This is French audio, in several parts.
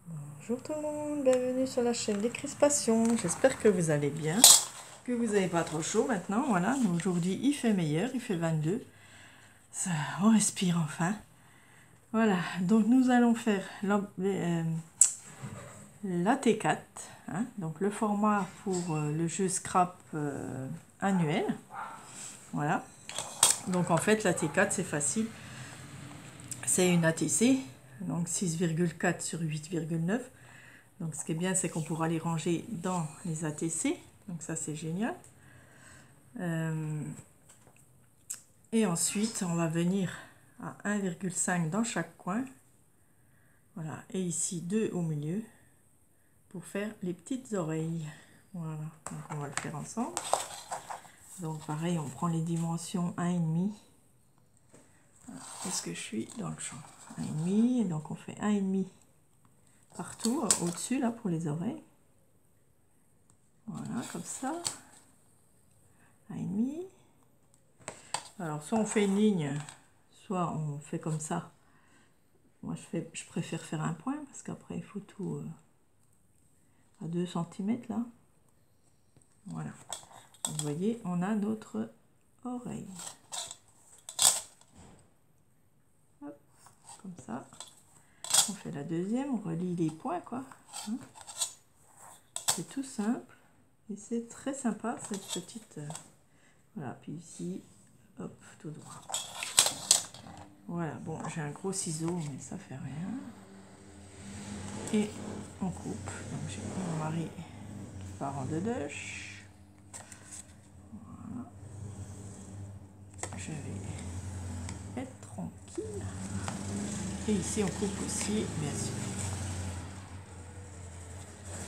Bonjour tout le monde, bienvenue sur la chaîne Décrispation. J'espère que vous allez bien, que vous n'avez pas trop chaud maintenant. Voilà, aujourd'hui il fait meilleur, il fait 22. Ça, on respire enfin. Voilà, donc nous allons faire la T4, hein, donc le format pour le jeu Scrap annuel. Voilà, donc en fait la T4 c'est facile, c'est une ATC, donc 6,4 sur 8,9. Donc ce qui est bien, c'est qu'on pourra les ranger dans les ATC. Donc ça, c'est génial. Et ensuite, on va venir à 1,5 dans chaque coin. Voilà. Et ici, 2 au milieu pour faire les petites oreilles. Voilà. Donc on va le faire ensemble. Donc pareil, on prend les dimensions 1,5. Est-ce que je suis dans le champ? 1,5. Et donc on fait 1,5 partout, au-dessus, là, pour les oreilles. Voilà, comme ça. 1,5. Alors, soit on fait une ligne, soit on fait comme ça. Moi, je préfère faire un point, parce qu'après, il faut tout à 2 cm, là. Voilà. Vous voyez, on a notre oreille. Hop, comme ça. On fait la deuxième, on relie les points, quoi. Hein, c'est tout simple. Et c'est très sympa, cette petite... voilà, puis ici, hop, tout droit. Voilà, bon, j'ai un gros ciseau, mais ça fait rien. Et on coupe. Donc j'ai mon mari qui part en dedans. Voilà. Je vais être tranquille. Et ici, on coupe aussi, bien sûr.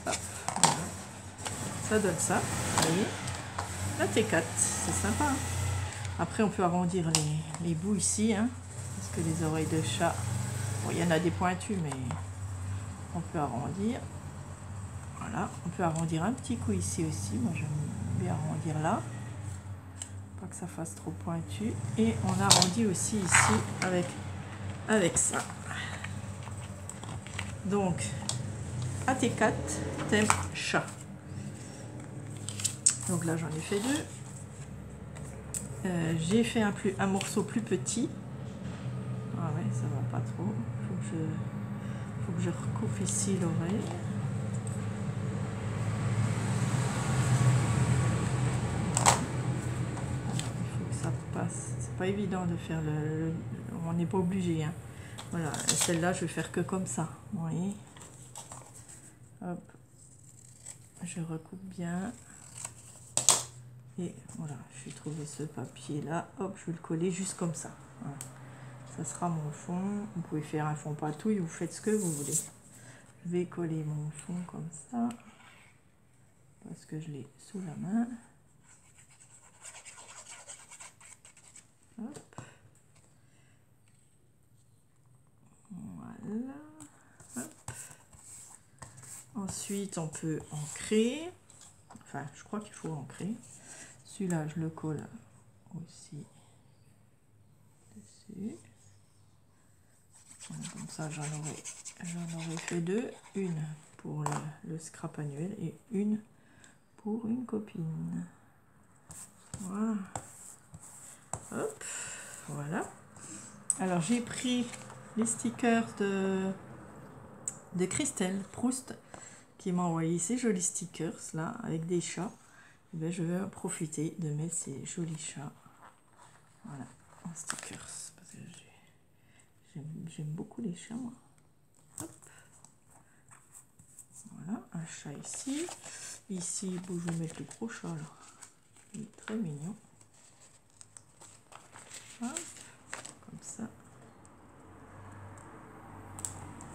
Hop, voilà. Ça donne ça, vous voyez. La T4, c'est sympa. Hein. Après, on peut arrondir les bouts ici, hein, parce que les oreilles de chat, bon, il y en a des pointus, mais on peut arrondir. Voilà, on peut arrondir un petit coup ici aussi. Moi, j'aime bien arrondir là. Pas que ça fasse trop pointu. Et on arrondit aussi ici avec ça. Donc, AT4, thème chat. Donc là, j'en ai fait 2. J'ai fait un morceau plus petit. Ah ouais, ça va pas trop. Faut que je recoupe ici l'oreille. Il faut que ça passe. C'est pas évident de faire on n'est pas obligé. Hein. Voilà, celle-là, je vais faire que comme ça. Vous voyez. Hop. Je recoupe bien. Et voilà, je vais trouver ce papier-là. Hop, je vais le coller juste comme ça. Voilà. Ça sera mon fond. Vous pouvez faire un fond patouille, vous faites ce que vous voulez. Je vais coller mon fond comme ça. Parce que je l'ai sous la main. Hop. Voilà. Hop. Ensuite, on peut ancrer. Enfin, je crois qu'il faut ancrer. Celui-là, je le colle aussi dessus. Comme ça, j'en aurais fait 2. Une pour le scrap annuel et une pour une copine. Voilà. Hop, voilà. Alors, j'ai pris les stickers de Christelle Proust qui m'a envoyé ces jolis stickers là avec des chats. Et bien, je vais profiter de mettre ces jolis chats. Voilà, en stickers. Parce que j'aime beaucoup les chats, moi. Hop. Voilà, un chat ici. Ici, bon, je vais mettre le gros chat là. Il est très mignon. Hop, comme ça.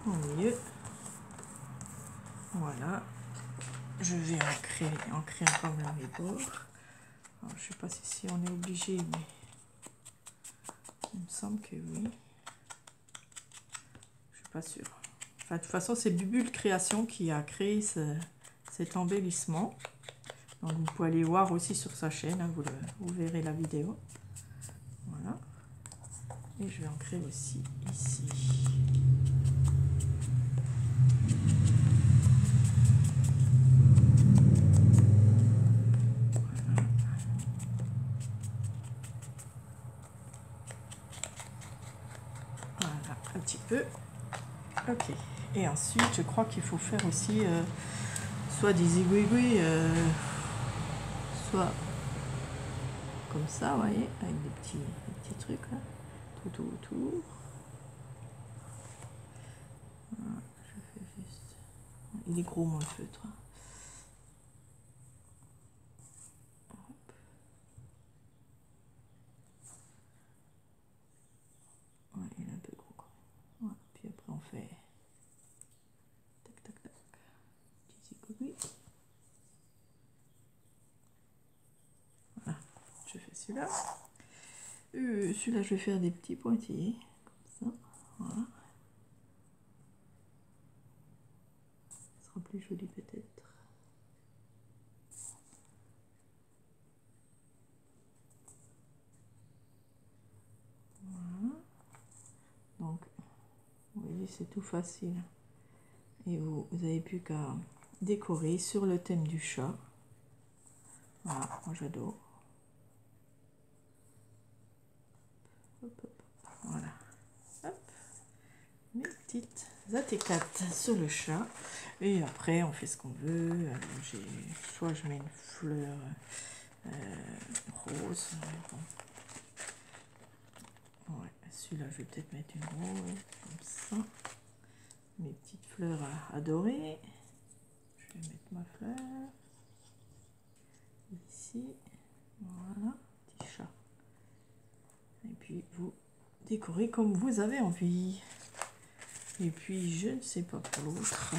Au milieu. Voilà. Je vais ancrer comme là mes bords. Alors, je sais pas si on est obligé, mais il me semble que oui. Je suis pas sûre. Enfin, de toute façon, c'est Bubule Création qui a créé cet embellissement. Donc, vous pouvez aller voir aussi sur sa chaîne, hein, vous verrez la vidéo. Voilà. Et je vais ancrer aussi ici. Ok. Et ensuite, je crois qu'il faut faire aussi soit des aiguilles, soit comme ça, vous voyez, avec des petits trucs là, tout autour. Voilà, je fais juste. Il est gros mon feutre. Ouais, il est un peu gros. Voilà. Puis après on fait tac tac tac, petits aiguilles. Voilà, je fais celui-là. Celui-là, je vais faire des petits pointillés comme ça. Voilà. Ce sera plus joli peut-être. Voilà. Donc, vous voyez, c'est tout facile. Et vous n'avez plus qu'à décorer sur le thème du chat. Voilà, moi j'adore. Voilà. Hop. Mes petites AT4 sur le chat. Et après, on fait ce qu'on veut. Soit je mets une fleur rose. Bon. Ouais, celui-là, je vais peut-être mettre une rose, comme ça. Mes petites fleurs à adorer. Je vais mettre ma fleur. Ici. Voilà, petit chat. Et puis, vous décorez comme vous avez envie. Et puis, je ne sais pas pour l'autre.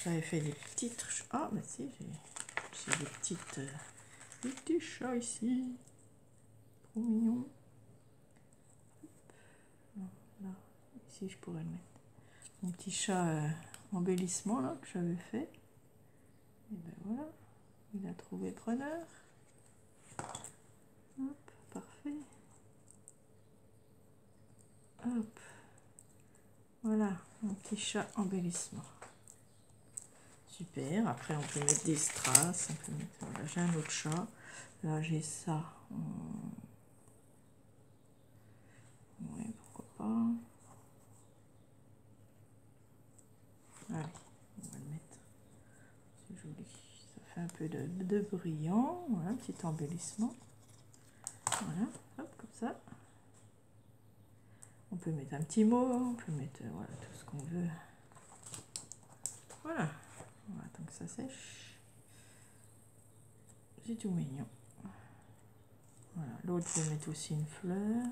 J'avais fait des petites... Ah, bah si, j'ai des petits chats ici. Trop mignon. Là, ici, je pourrais le mettre. Mon petit chat embellissement, là, que j'avais fait. Et ben voilà, il a trouvé preneur. Hop, parfait. Hop. Voilà, mon petit chat embellissement. Super, après on peut mettre des strass, on peut mettre... Voilà, j'ai un autre chat. Là j'ai ça. Ouais, pourquoi pas. Allez, on va le mettre. C'est joli. Ça fait un peu de brillant. Voilà, un petit embellissement. Voilà, hop, comme ça. On peut mettre un petit mot, on peut mettre voilà, tout ce qu'on veut. Voilà. On attend que ça sèche. C'est tout mignon. Voilà. L'autre, je vais mettre aussi une fleur.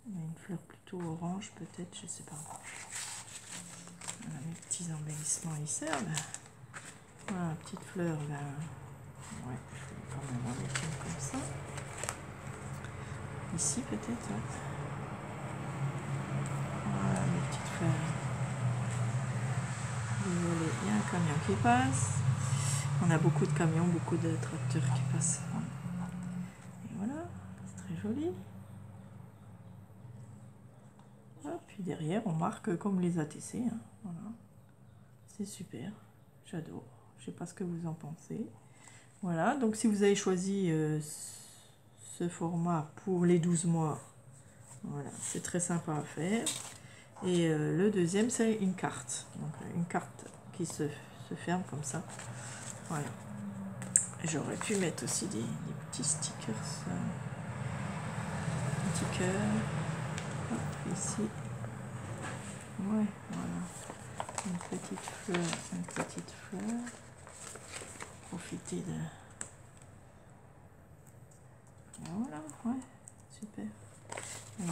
Mais une fleur plutôt orange, peut-être, je sais pas. Voilà, mes petits embellissements, ils servent. Voilà, petite fleur là. Ouais, je vais quand même en mettre une comme ça. Ici, peut-être. Voilà, mes petites fleurs. Désolé, il y a un camion qui passe. On a beaucoup de camions, beaucoup de tracteurs qui passent. Et voilà, c'est très joli. Hop, puis derrière, on marque comme les ATC. Hein. Voilà, c'est super. J'adore. Je sais pas ce que vous en pensez. Voilà, donc si vous avez choisi ce format pour les 12 mois, voilà, c'est très sympa à faire. Et le deuxième, c'est une carte. Donc une carte qui se ferme comme ça. Voilà. J'aurais pu mettre aussi des petits stickers. Un petit cœur. Hop, ici. Ouais, voilà. Une petite fleur. Profiter de... Et voilà, ouais, super. Et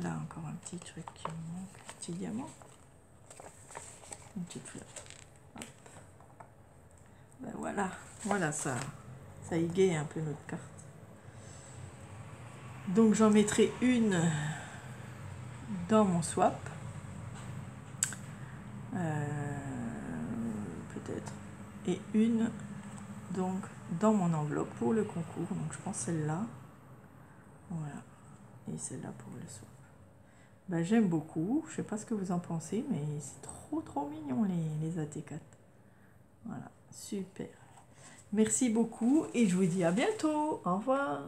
là encore un petit truc qui me manque, un petit diamant. Une petite fleur. Hop. Ben voilà, ça égaye un peu notre carte. Donc j'en mettrai une dans mon swap. Peut-être. Et une donc dans mon enveloppe pour le concours. Donc je pense celle-là. Voilà. Et celle-là pour le swap. Ben, j'aime beaucoup. Je sais pas ce que vous en pensez, mais c'est trop mignon les AT4. Voilà, super. Merci beaucoup et je vous dis à bientôt. Au revoir.